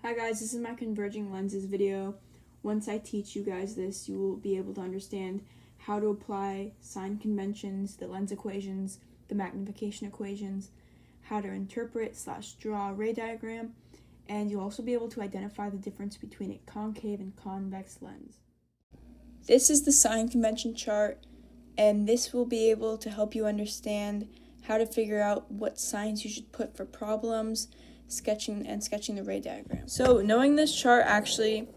Hi guys, this is my converging lenses video. Once I teach you guys this, you will be able to understand how to apply sign conventions, the lens equations, the magnification equations, how to interpret/draw a ray diagram, and you'll also be able to identify the difference between a concave and convex lens. This is the sign convention chart, and this will be able to help you understand how to figure out what signs you should put for problems, sketching the ray diagram. So knowing this chart actually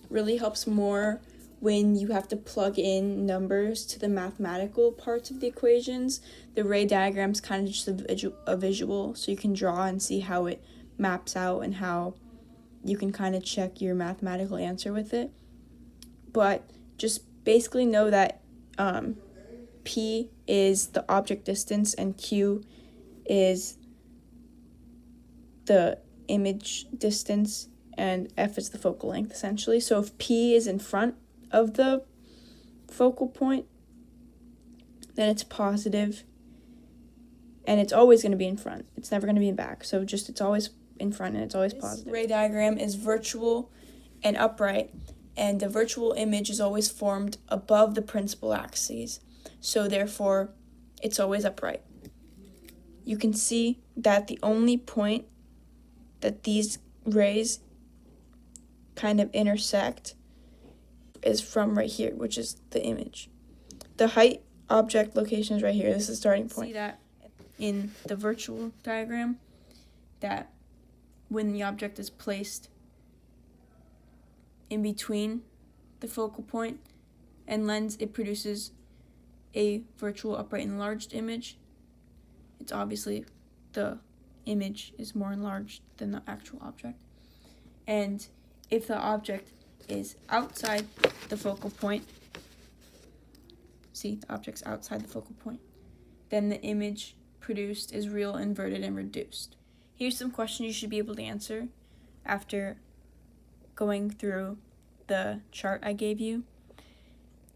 really helps more when you have to plug in numbers to the mathematical parts of the equations. The ray diagram's kind of just a visual, so you can draw and see how it maps out and how you can kind of check your mathematical answer with it. But just basically know that P is the object distance and Q is the image distance and F is the focal length, essentially. So if P is in front of the focal point, then it's positive, and it's always going to be in front. It's never going to be in back. So just it's always in front and it's always positive. This ray diagram is virtual and upright, and the virtual image is always formed above the principal axes. So therefore, it's always upright. You can see that the only point that these rays kind of intersect is from right here, which is the image. The height object location is right here. This is the starting point. See that in the virtual diagram, that when the object is placed in between the focal point and lens, it produces a virtual upright enlarged image. It's obviously the image is more enlarged than the actual object. And if the object is outside the focal point, see, the object's outside the focal point, then the image produced is real, inverted, and reduced. Here's some questions you should be able to answer after going through the chart I gave you.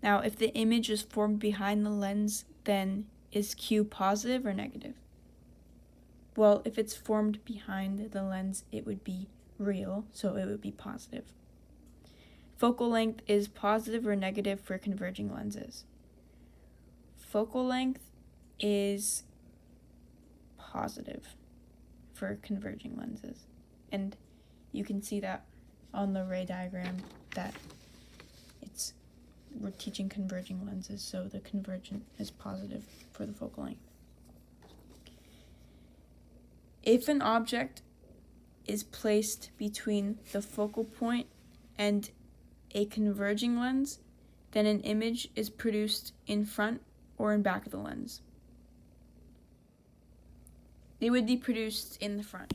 Now, if the image is formed behind the lens, then is Q positive or negative? Well, if it's formed behind the lens, it would be real, so it would be positive. Focal length is positive or negative for converging lenses? Focal length is positive for converging lenses. And you can see that on the ray diagram that we're teaching converging lenses, so the convergent is positive for the focal length. If an object is placed between the focal point and a converging lens, then an image is produced in front or in back of the lens. It would be produced in the front.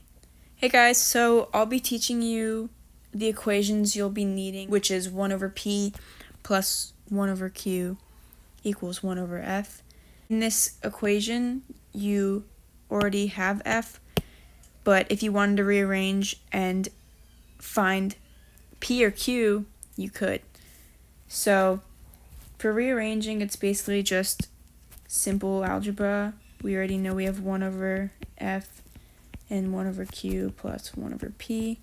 Hey guys, so I'll be teaching you the equations you'll be needing, which is 1 over P plus 1 over Q equals 1 over F. In this equation, you already have F, but if you wanted to rearrange and find P or Q, you could. So for rearranging, it's basically just simple algebra. We already know we have 1 over F and 1 over Q plus 1 over P.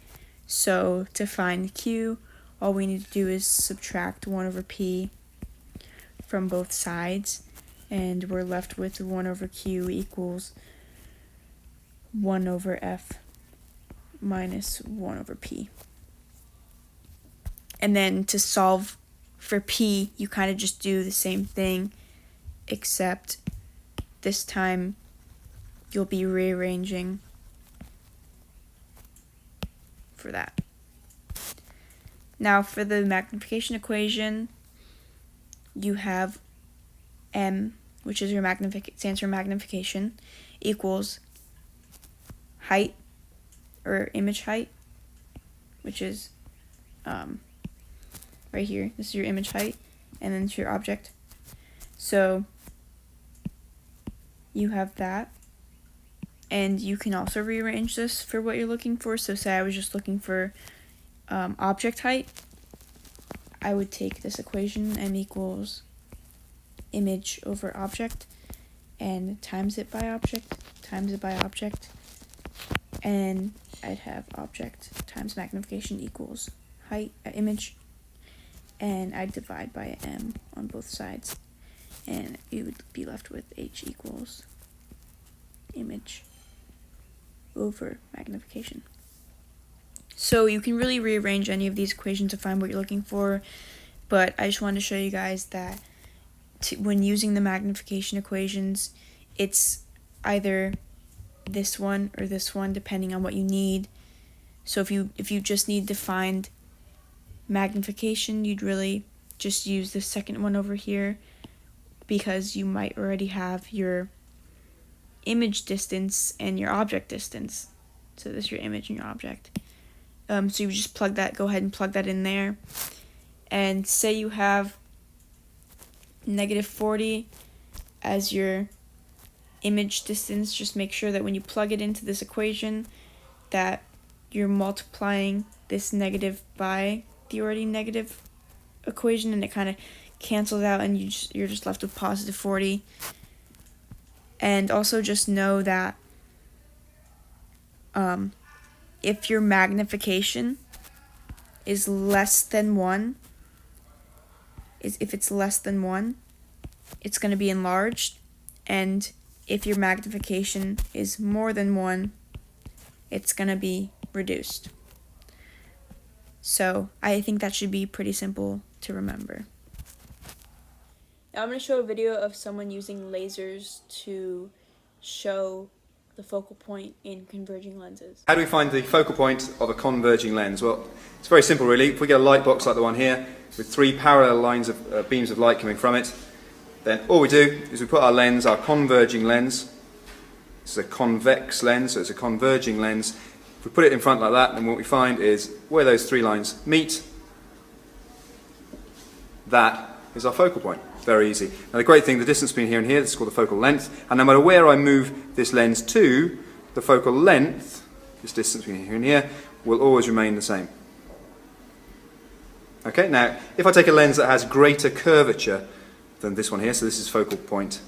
So to find Q, all we need to do is subtract 1 over P from both sides, and we're left with 1 over Q equals 1 over F minus 1 over P. And then to solve for P, you kind of just do the same thing, except this time you'll be rearranging for that. Now for the magnification equation, you have M, which is your stands for magnification, equals height, or image height, which is right here. This is your image height, and then it's your object. So you have that, and you can also rearrange this for what you're looking for. So say I was just looking for object height, I would take this equation, M equals image over object, and times it by object, and I'd have object times magnification equals height, image, and I'd divide by m on both sides, and you would be left with h equals image over magnification. So you can really rearrange any of these equations to find what you're looking for, but I just wanted to show you guys that when using the magnification equations, it's either this one or this one depending on what you need. So if you just need to find magnification, you'd really just use the second one over here, because you might already have your image distance and your object distance. So this is your image and your object. So you just go ahead and plug that in there. And say you have -40 as your image distance, just make sure that when you plug it into this equation that you're multiplying this negative by the already negative equation, and it kind of cancels out, and you're just left with +40. And also just know that if your magnification is less than 1, if it's less than 1, it's going to be enlarged, and if your magnification is more than 1, it's going to be reduced. So I think that should be pretty simple to remember. Now I'm going to show a video of someone using lasers to show the focal point in converging lenses. How do we find the focal point of a converging lens? Well, it's very simple really. If we get a light box like the one here with 3 parallel lines of beams of light coming from it, then all we do is we put our lens, our converging lens, this is a convex lens, so it's a converging lens. If we put it in front like that, then what we find is where those 3 lines meet, that is our focal point. Very easy. Now the great thing, the distance between here and here, this is called the focal length, and no matter where I move this lens to, the focal length, this distance between here and here, will always remain the same. Okay, now if I take a lens that has greater curvature than this one here, so this is focal point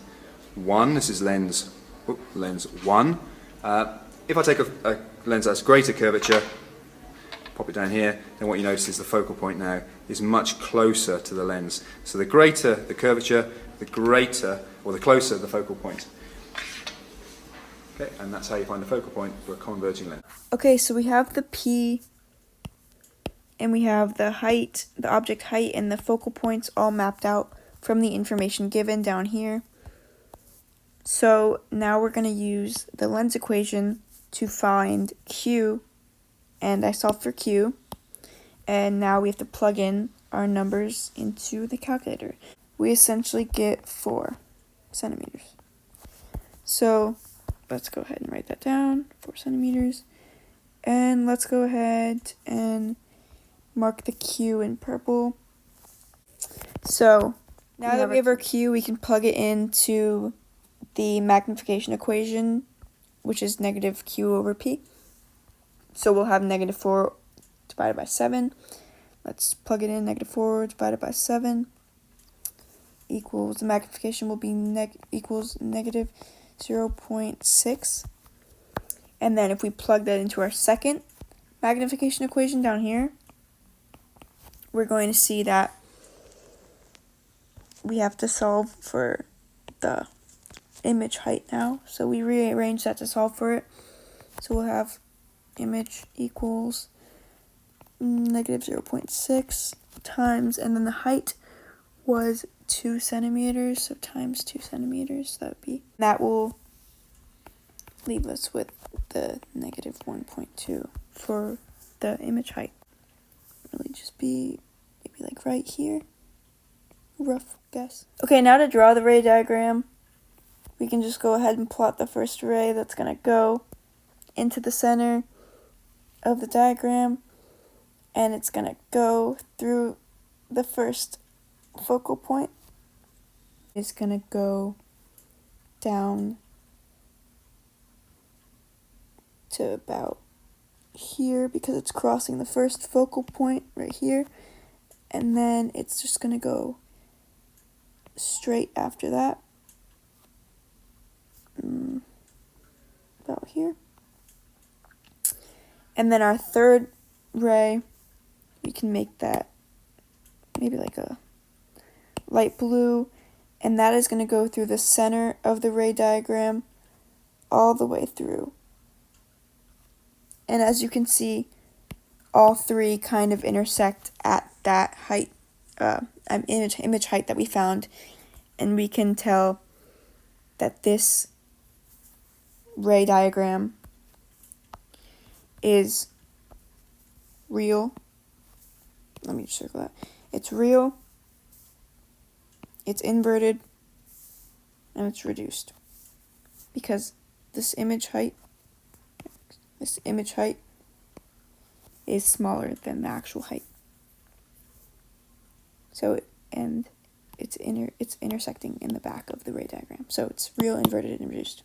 1, this is lens 1. If I take a lens that has greater curvature, pop it down here, then what you notice is the focal point now is much closer to the lens. So the greater the curvature, the closer the focal point. Okay, and that's how you find the focal point for a converging lens. Okay, so we have the P, and we have the height, the object height, and the focal points all mapped out from the information given down here. So now we're going to use the lens equation to find Q, and I solved for Q, and now we have to plug in our numbers into the calculator. We essentially get 4 centimeters. So let's go ahead and write that down, 4 centimeters, and let's go ahead and mark the Q in purple. So now that we have our Q, we can plug it into the magnification equation, which is -Q over P. So we'll have -4 divided by 7. Let's plug it in. -4 divided by 7 equals, the magnification will be equals -0.6. And then if we plug that into our second magnification equation down here, we're going to see that we have to solve for the image height now. So we rearrange that to solve for it. So we'll have image equals -0.6 times, and then the height was 2 centimeters, so times 2 centimeters, that will leave us with the -1.2 for the image height. Really just be maybe like right here, rough guess. Okay, now to draw the ray diagram, we can just go ahead and plot the first ray that's going to go into the center of the diagram, and it's going to go through the first focal point. It's going to go down to about here because it's crossing the first focal point right here, and then it's just going to go straight after that about here. And then our third ray, we can make that maybe like a light blue, and that is going to go through the center of the ray diagram all the way through. And as you can see, all three kind of intersect at that height, image height that we found, and we can tell that this ray diagram is real. Let me circle that. It's real, it's inverted, and it's reduced. Because this image height is smaller than the actual height. So, and it's intersecting in the back of the ray diagram. So it's real, inverted, and reduced.